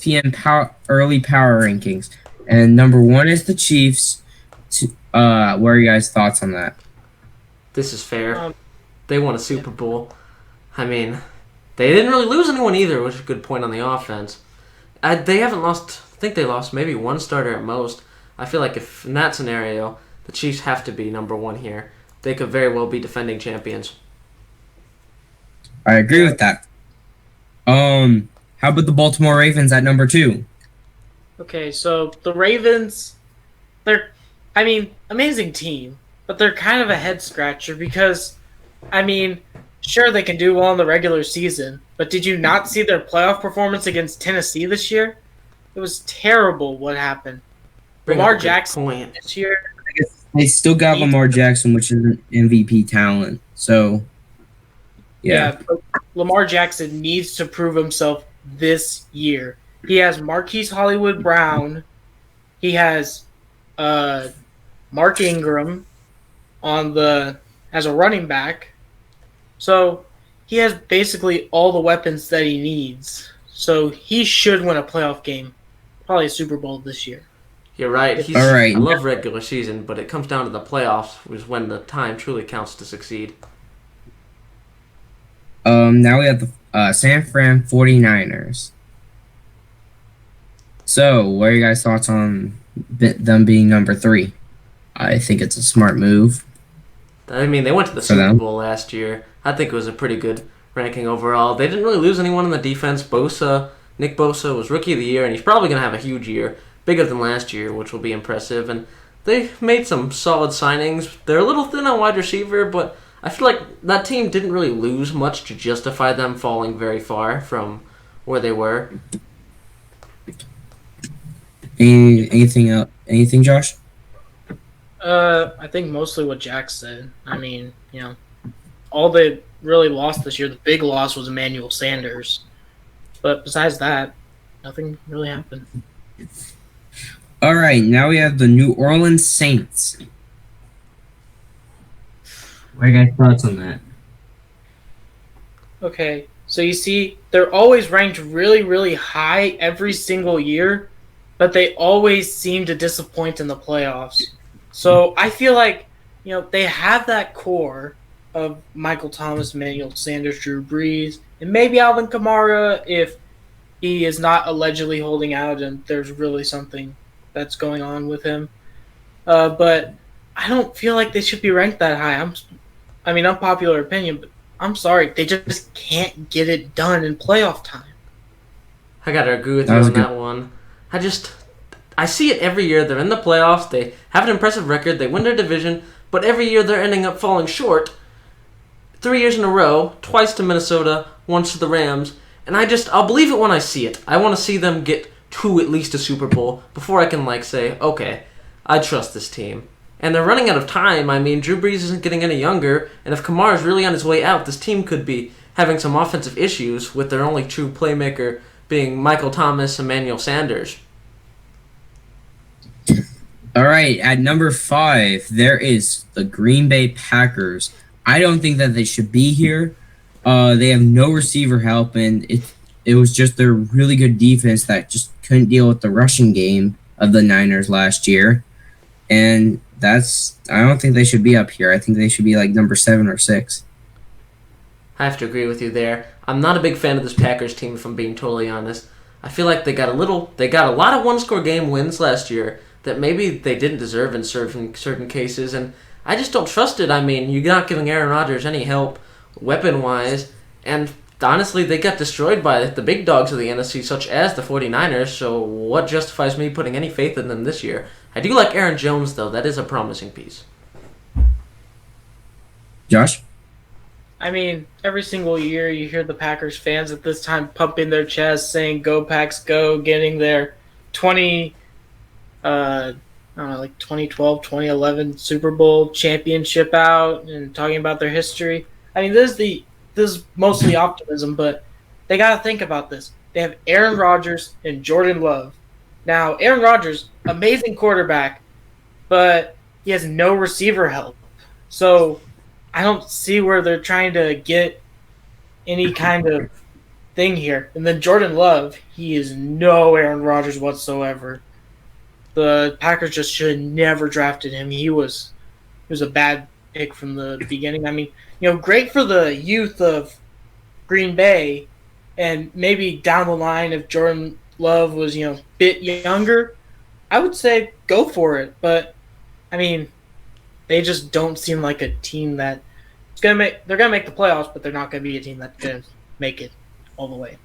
ESPN early power rankings, and number one is the Chiefs. What are your guys' thoughts on that? This is fair. Um, They won a yeah. Super Bowl. I mean, they didn't really lose anyone either, which is a good point on the offense. They haven't lost. I think they lost maybe one starter at most. I feel like if in that scenario, the Chiefs have to be number one here. They could very well be defending champions. I agree with that. How about the Baltimore Ravens at number two? Okay, so the Ravens, they're, I mean, amazing team, but they're kind of a head scratcher because, I mean, sure they can do well in the regular season, but did you not see their playoff performance against Tennessee this year? It was terrible what happened. Bring up a Lamar good Jackson point. this year They still got needs, Lamar Jackson, which is an MVP talent. So, yeah. but Lamar Jackson needs to prove himself this year. He has Marquise Hollywood Brown. He has uh, Mark Ingram on the as a running back. So he has basically all the weapons that he needs. So he should win a playoff game, probably a Super Bowl this year. You're right. All right. I love regular season, but it comes down to the playoffs, which is when the time truly counts to succeed. Now we have the San Fran 49ers. So, what are your guys' thoughts on them being number three? I think it's a smart move. I mean, they went to the For Super them? Bowl last year. I think it was a pretty good ranking overall. They didn't really lose anyone in the defense. Nick Bosa was Rookie of the Year, and he's probably going to have a huge year, bigger than last year, which will be impressive. And they made some solid signings. They're a little thin on wide receiver, but I feel like that team didn't really lose much to justify them falling very far from where they were. Anything else? Anything, Josh? I think mostly what Jack said. I mean, all they really lost this year, the big loss was Emmanuel Sanders. But besides that, nothing really happened. All right, now we have the New Orleans Saints. What are your guys' thoughts on that? Okay, so you see, they're always ranked really, really high every single year, but they always seem to disappoint in the playoffs. So I feel like, they have that core of Michael Thomas, Emmanuel Sanders, Drew Brees, and maybe Alvin Kamara if he is not allegedly holding out and there's really something that's going on with him. But I don't feel like they should be ranked that high. Unpopular opinion, but I'm sorry, they just can't get it done in playoff time. I gotta agree with That you was on good. that one. I see it every year. They're in the playoffs. They have an impressive record. They win their division, but every year they're ending up falling short. 3 years in a row, twice to Minnesota, once to the Rams, and I'll believe it when I see it. I want to see them get to at least a Super Bowl before I can say, okay, I trust this team. And they're running out of time. I mean, Drew Brees isn't getting any younger, and if Kamara's really on his way out, this team could be having some offensive issues with their only true playmaker being Michael Thomas, Emmanuel Sanders. All right, at number 5, there is the Green Bay Packers. I don't think that they should be here. They have no receiver help, and it was just their really good defense that just couldn't deal with the rushing game of the Niners last year. And I don't think they should be up here. I think they should be like number 7 or 6. I have to agree with you there. I'm not a big fan of this Packers team, if I'm being totally honest. I feel like they got a lot of one-score game wins last year that maybe they didn't deserve in certain cases, and I just don't trust it. I mean, you're not giving Aaron Rodgers any help weapon-wise, and honestly, they got destroyed by the big dogs of the NFC, such as the 49ers, so what justifies me putting any faith in them this year? I do like Aaron Jones, though. That is a promising piece. Josh? I mean, every single year you hear the Packers fans at this time pumping their chest, saying "Go Packs, go!" Getting their 2012, 2011 Super Bowl championship out and talking about their history. I mean, this is mostly optimism, but they got to think about this. They have Aaron Rodgers and Jordan Love. Now, Aaron Rodgers, amazing quarterback, but he has no receiver help. So I don't see where they're trying to get any kind of thing here. And then Jordan Love, he is no Aaron Rodgers whatsoever. The Packers just should have never drafted him. He was a bad pick from the beginning. I mean, great for the youth of Green Bay, and maybe down the line if Jordan Love was a bit younger, I would say go for it. But I mean, they just don't seem like a team that it's gonna make. They're gonna make the playoffs, but they're not gonna be a team that's gonna make it all the way.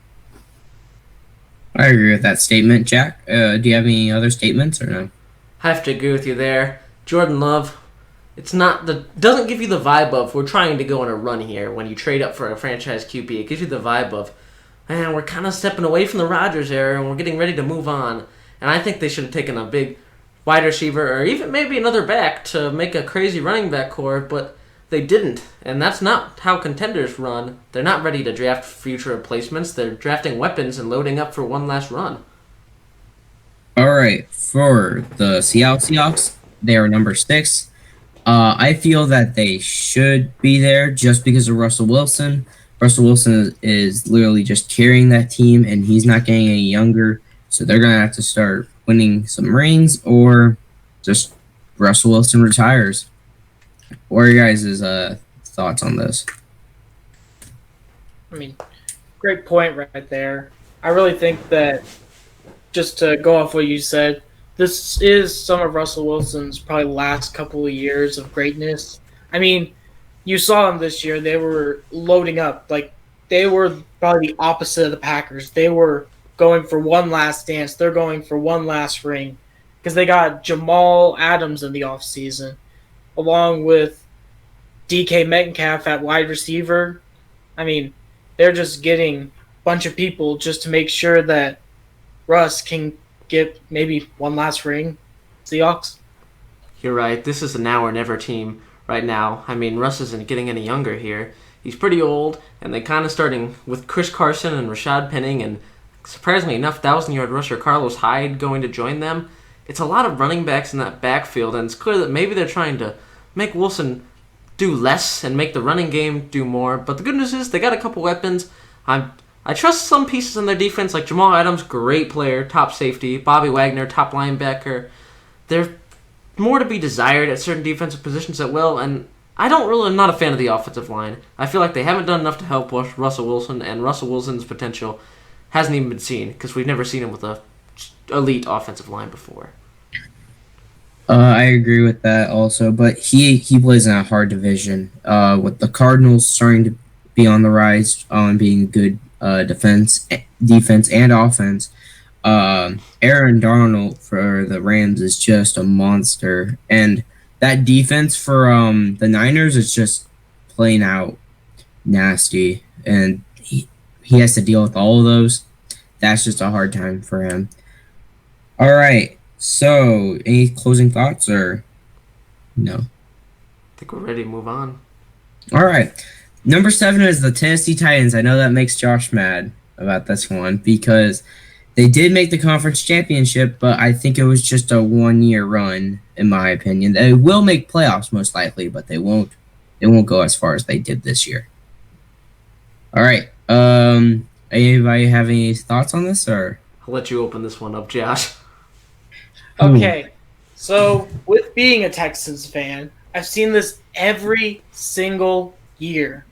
I agree with that statement, Jack. Do you have any other statements or no? I have to agree with you there. Jordan Love, doesn't give you the vibe of we're trying to go on a run here when you trade up for a franchise QB. It gives you the vibe of, man, we're kind of stepping away from the Rodgers era and we're getting ready to move on. And I think they should have taken a big wide receiver or even maybe another back to make a crazy running back core, but they didn't. And that's not how contenders run. They're not ready to draft future replacements. They're drafting weapons and loading up for one last run. All right, for the Seattle Seahawks, they are number 6. I feel that they should be there just because of Russell Wilson. Russell Wilson is literally just carrying that team, and he's not getting any younger. So they're going to have to start winning some rings, or just Russell Wilson retires. What are your guys' thoughts on this? I mean, great point right there. I really think that, just to go off what you said, this is some of Russell Wilson's probably last couple of years of greatness. I mean, you saw them this year. They were loading up. Like, they were probably the opposite of the Packers. They were going for one last dance. They're going for one last ring because they got Jamal Adams in the offseason, along with DK Metcalf at wide receiver. I mean, they're just getting a bunch of people just to make sure that Russ can get maybe one last ring. Seahawks. You're right. This is a now or never team right now. I mean, Russ isn't getting any younger here. He's pretty old, and they kind of starting with Chris Carson and Rashad Penning, and surprisingly enough, 1,000-yard rusher Carlos Hyde going to join them. It's a lot of running backs in that backfield, and it's clear that maybe they're trying to make Wilson do less and make the running game do more. But the good news is they got a couple weapons. I trust some pieces in their defense, like Jamal Adams, great player, top safety. Bobby Wagner, top linebacker. They're more to be desired at certain defensive positions at will, and I'm not a fan of the offensive line. I feel like they haven't done enough to help Russell Wilson, and Russell Wilson's potential hasn't even been seen because we've never seen him with a elite offensive line before. I agree with that also, but he plays in a hard division. With the Cardinals starting to be on the rise on being good defense and offense. Aaron Donald for the Rams is just a monster, and that defense for the Niners is just plain out nasty, and he has to deal with all of those. That's just a hard time for him. All right. So, any closing thoughts or no? I think we're ready to move on. All right. Number 7 is the Tennessee Titans. I know that makes Josh mad about this one because they did make the conference championship, but I think it was just a 1-year run, in my opinion. They will make playoffs most likely, but they won't go as far as they did this year. All right. Anybody have any thoughts on this or? I'll let you open this one up, Josh. Okay, so with being a Texans fan, I've seen this every single year.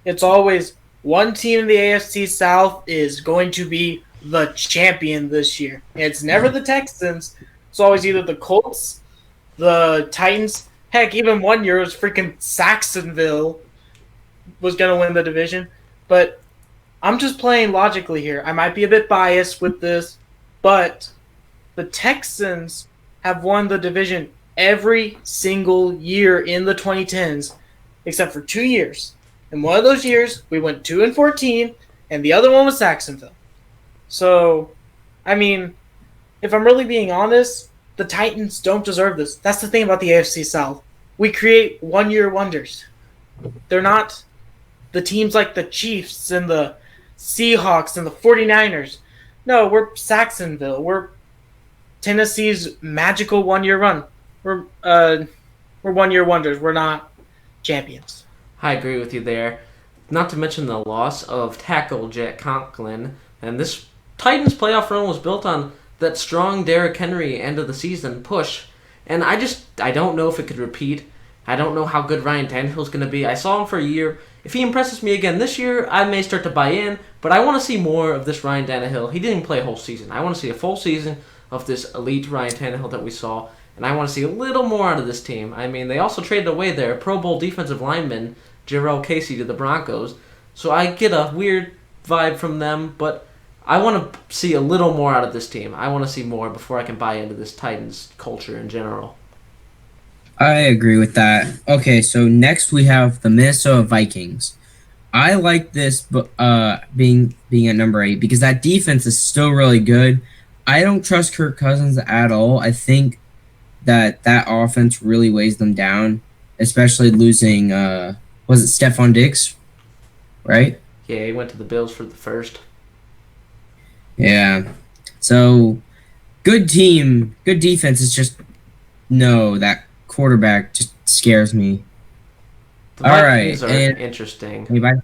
It's always one team in the AFC South is going to be the champion this year. And it's never the Texans. It's always either the Colts, the Titans. Heck, even one year it was freaking Saxonville was going to win the division. But I'm just playing logically here. I might be a bit biased with this, but the Texans have won the division every single year in the 2010s, except for 2 years. In one of those years, we went 2-14, and the other one was Saxonville. So, I mean, if I'm really being honest, the Titans don't deserve this. That's the thing about the AFC South. We create one-year wonders. They're not the teams like the Chiefs and the Seahawks and the 49ers. No, we're Saxonville. We're Tennessee's magical 1-year run. We're 1-year wonders. We're not champions. I agree with you there. not to mention the loss of tackle Jack Conklin. And this Titans playoff run was built on that strong Derrick Henry end of the season push. And I don't know if it could repeat. I don't know how good Ryan Tannehill's going to be. I saw him for a year. If he impresses me again this year, I may start to buy in. But I want to see more of this Ryan Tannehill. He didn't play a whole season. I want to see a full season of this elite Ryan Tannehill that we saw. And I want to see a little more out of this team. I mean, they also traded away their Pro Bowl defensive lineman, Jarrell Casey, to the Broncos. So I get a weird vibe from them, but I want to see a little more out of this team. I want to see more before I can buy into this Titans culture in general. I agree with that. Okay, so next we have the Minnesota Vikings. I like this being at number 8 because that defense is still really good. I don't trust Kirk Cousins at all. I think that offense really weighs them down, especially losing was it Stephon Diggs, right? Yeah, he went to the Bills for the first. Yeah. So good team, good defense is just no, that quarterback just scares me. The All Vikings right, are and interesting. anybody?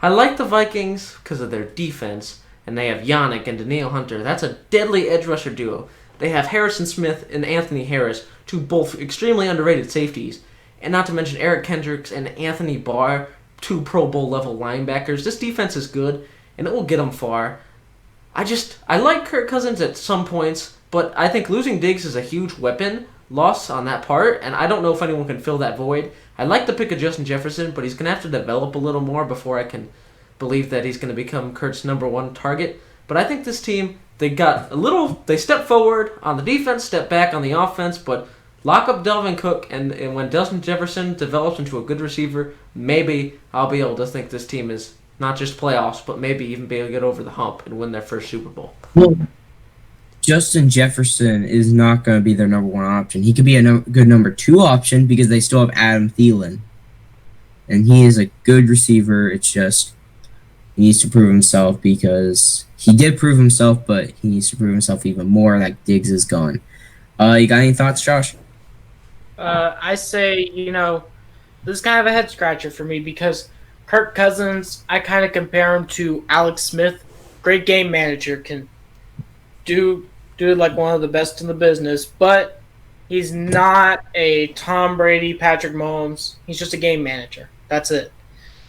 I like the Vikings because of their defense, and they have Yannick and Danielle Hunter. That's a deadly edge rusher duo. They have Harrison Smith and Anthony Harris, two both extremely underrated safeties, and not to mention Eric Kendricks and Anthony Barr, two Pro Bowl level linebackers. This defense is good, and it will get them far. I like Kirk Cousins at some points, but I think losing Diggs is a huge loss on that part, and I don't know if anyone can fill that void. I like the pick of Justin Jefferson, but he's going to have to develop a little more before I can believe that he's going to become Kurt's number one target. But I think this team, they stepped forward on the defense, stepped back on the offense, but lock up Dalvin Cook, and when Justin Jefferson develops into a good receiver, maybe I'll be able to think this team is not just playoffs, but maybe even be able to get over the hump and win their first Super Bowl. Well, Justin Jefferson is not going to be their number one option. He could be a good number 2 option because they still have Adam Thielen. And he is a good receiver. It's just he needs to prove himself because he did prove himself, but he needs to prove himself even more like Diggs is gone. You got any thoughts, Josh? I say, this is kind of a head scratcher for me because Kirk Cousins, I kind of compare him to Alex Smith. Great game manager, can do like one of the best in the business, but he's not a Tom Brady, Patrick Mahomes. He's just a game manager. That's it.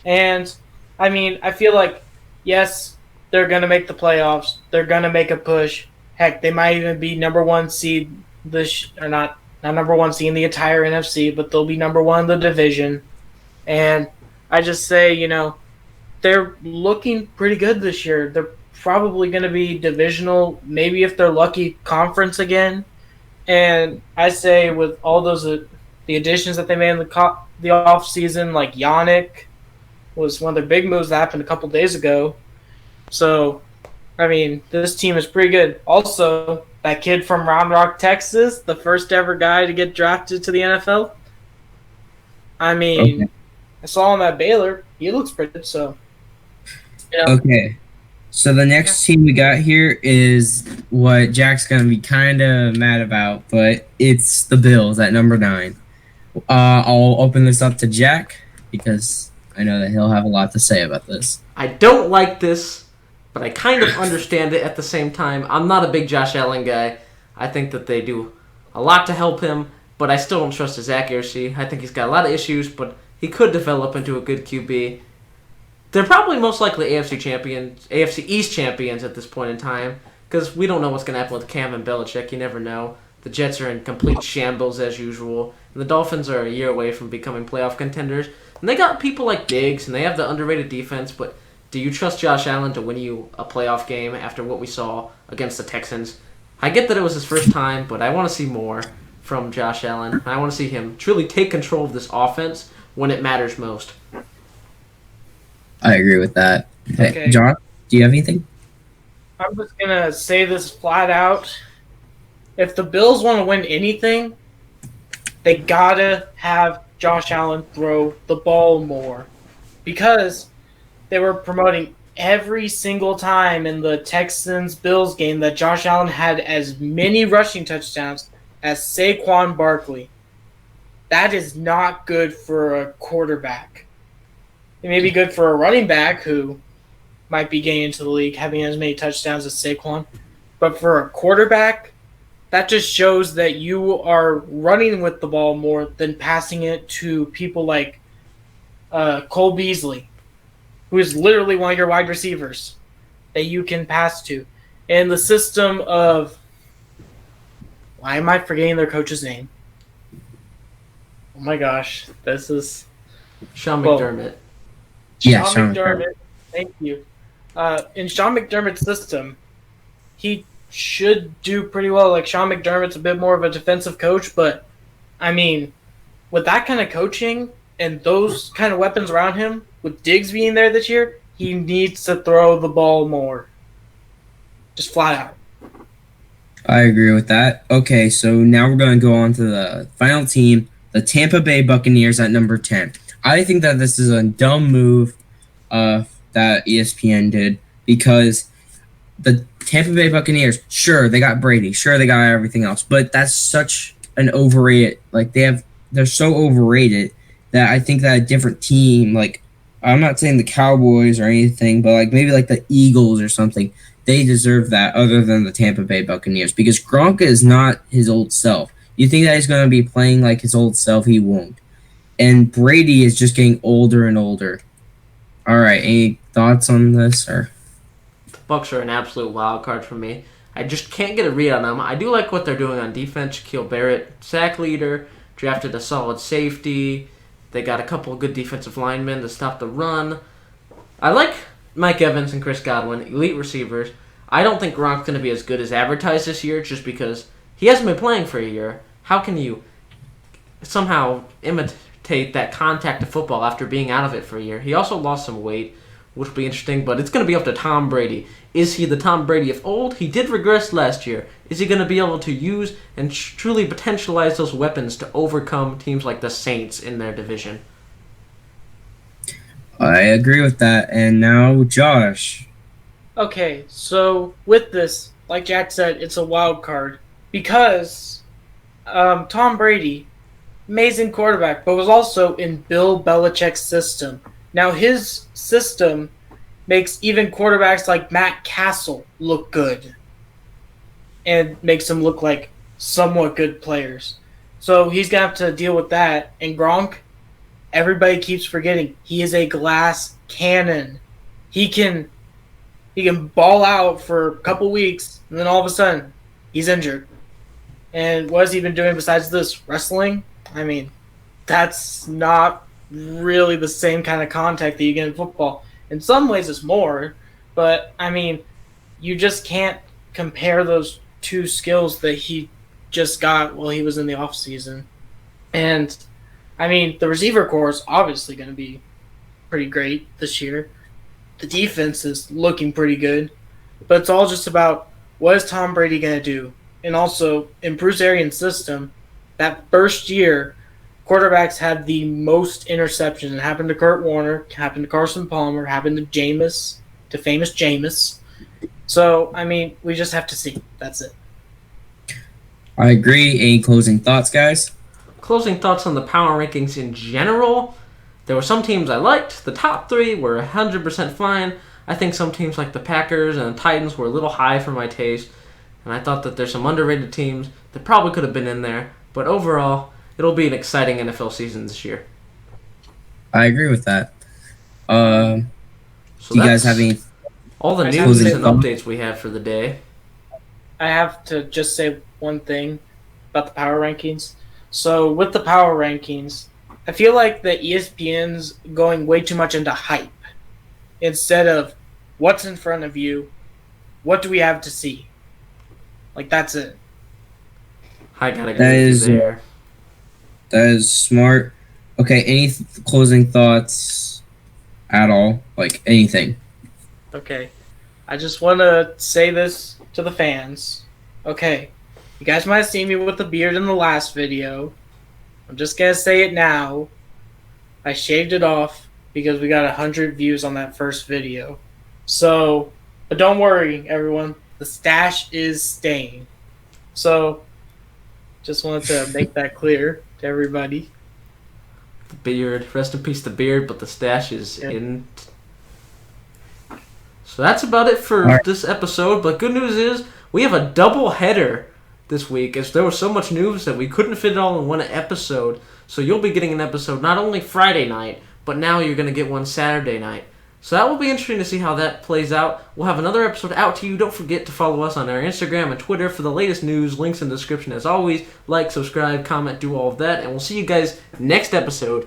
And, I mean, I feel like, yes, they're going to make the playoffs. They're going to make a push. Heck, they might even be number 1 seed or not number 1 seed in the entire NFC, but they'll be number 1 in the division. And I just say, they're looking pretty good this year. They're probably going to be divisional, maybe if they're lucky, conference again. And I say with all those the additions that they made in the off season, like Yannick was one of their big moves that happened a couple days ago. So, I mean, this team is pretty good. Also, that kid from Round Rock, Texas, the first ever guy to get drafted to the NFL. I mean, okay. I saw him at Baylor. He looks pretty good, so. Okay. So the next team we got here is what Jack's going to be kind of mad about, but it's the Bills at number 9. I'll open this up to Jack because I know that he'll have a lot to say about this. I don't like this, but I kind of understand it at the same time. I'm not a big Josh Allen guy. I think that they do a lot to help him, but I still don't trust his accuracy. I think he's got a lot of issues, but he could develop into a good QB. They're probably most likely AFC East champions at this point in time, because we don't know what's going to happen with Cam and Belichick. You never know. The Jets are in complete shambles as usual, and the Dolphins are a year away from becoming playoff contenders. And they got people like Diggs, and they have the underrated defense, but do you trust Josh Allen to win you a playoff game after what we saw against the Texans? I get that it was his first time, but I want to see more from Josh Allen. I want to see him truly take control of this offense when it matters most. I agree with that. Okay. John, do you have anything? I'm just going to say this flat out. If the Bills want to win anything, they got to have Josh Allen throw the ball more. Because they were promoting every single time in the Texans-Bills game that Josh Allen had as many rushing touchdowns as Saquon Barkley. That is not good for a quarterback. It may be good for a running back who might be getting into the league, having as many touchdowns as Saquon. But for a quarterback, that just shows that you are running with the ball more than passing it to people like Cole Beasley, who is literally one of your wide receivers that you can pass to. And the system of, why am I forgetting their coach's name? Oh my gosh, this is Sean McDermott. Yeah, Sean Sean McDermott. Thank you. In Sean McDermott's system, he should do pretty well. Like, Sean McDermott's a bit more of a defensive coach, but I mean, with that kind of coaching and those kind of weapons around him, with Diggs being there this year, he needs to throw the ball more. Just flat out. I agree with that. Okay, so now we're going to go on to the final team, the Tampa Bay Buccaneers at number 10. I think that this is a dumb move that ESPN did because the Tampa Bay Buccaneers, sure, they got Brady, sure, they got everything else, but that's such an overrated, like they're so overrated that I think that a different team, like I'm not saying the Cowboys or anything, but like maybe like the Eagles or something, they deserve that other than the Tampa Bay Buccaneers because Gronk is not his old self. You think that he's going to be playing like his old self? He won't. And Brady is just getting older and older. All right, any thoughts on this? Or The Bucks are an absolute wild card for me. I just can't get a read on them. I do like what they're doing on defense. Shaquille Barrett, sack leader, drafted a solid safety. They got a couple of good defensive linemen to stop the run. I like Mike Evans and Chris Godwin, elite receivers. I don't think Gronk's going to be as good as advertised this year just because he hasn't been playing for a year. How can you somehow imitate that contact of football after being out of it for a year? He also lost some weight, which will be interesting, but it's going to be up to Tom Brady. Is he the Tom Brady of old? He did regress last year. Is he going to be able to use and truly potentialize those weapons to overcome teams like the Saints in their division? I agree with that. And now Josh. Okay, so with this, like Jack said, it's a wild card because Tom Brady, amazing quarterback, but was also in Bill Belichick's system. Now his system makes even quarterbacks like Matt Castle look good and makes them look like somewhat good players. So he's going to have to deal with that. And Gronk, everybody keeps forgetting, he is a glass cannon. He can ball out for a couple weeks, and then all of a sudden, he's injured. And what has he been doing besides this? Wrestling? I mean, that's not really the same kind of contact that you get in football. In some ways, it's more, but, I mean, you just can't compare those two skills that he just got while he was in the offseason. And, I mean, the receiver core is obviously going to be pretty great this year. The defense is looking pretty good, but it's all just about what is Tom Brady going to do. And also, in Bruce Arians' system, that first year, quarterbacks had the most interceptions. It happened to Kurt Warner, happened to Carson Palmer, happened to Jameis, to famous Jameis. So, I mean, we just have to see. That's it. I agree. Any closing thoughts, guys? Closing thoughts on the power rankings in general. There were some teams I liked. The top three were 100% fine. I think some teams like the Packers and the Titans were a little high for my taste. And I thought that there's some underrated teams that probably could have been in there. But overall, it'll be an exciting NFL season this year. I agree with that. So Do you guys have any? all the I news closing and thoughts? updates we have for the day. I have to just say one thing about the power rankings. So with the power rankings, I feel like the ESPN's going way too much into hype instead of what's in front of you, what do we have to see? Like, that's it. I gotta That agree with is- you there. That is smart. Okay, any closing thoughts at all? Like anything? Okay. I just want to say this to the fans. Okay. You guys might have seen me with the beard in the last video. I'm just going to say it now. I shaved it off because we got 100 views on that first video. So, but don't worry, everyone. The stash is staying. So, just wanted to make that clear to everybody. The beard. Rest in peace, the beard, but the stash is Yeah. in. So that's about it for Alright. this episode. But good news is we have a double header this week, as there was so much news that we couldn't fit it all in one episode. So you'll be getting an episode not only Friday night, but now you're going to get one Saturday night. So that will be interesting to see how that plays out. We'll have another episode out to you. Don't forget to follow us on our Instagram and Twitter for the latest news. Links in the description as always. Like, subscribe, comment, do all of that. And we'll see you guys next episode.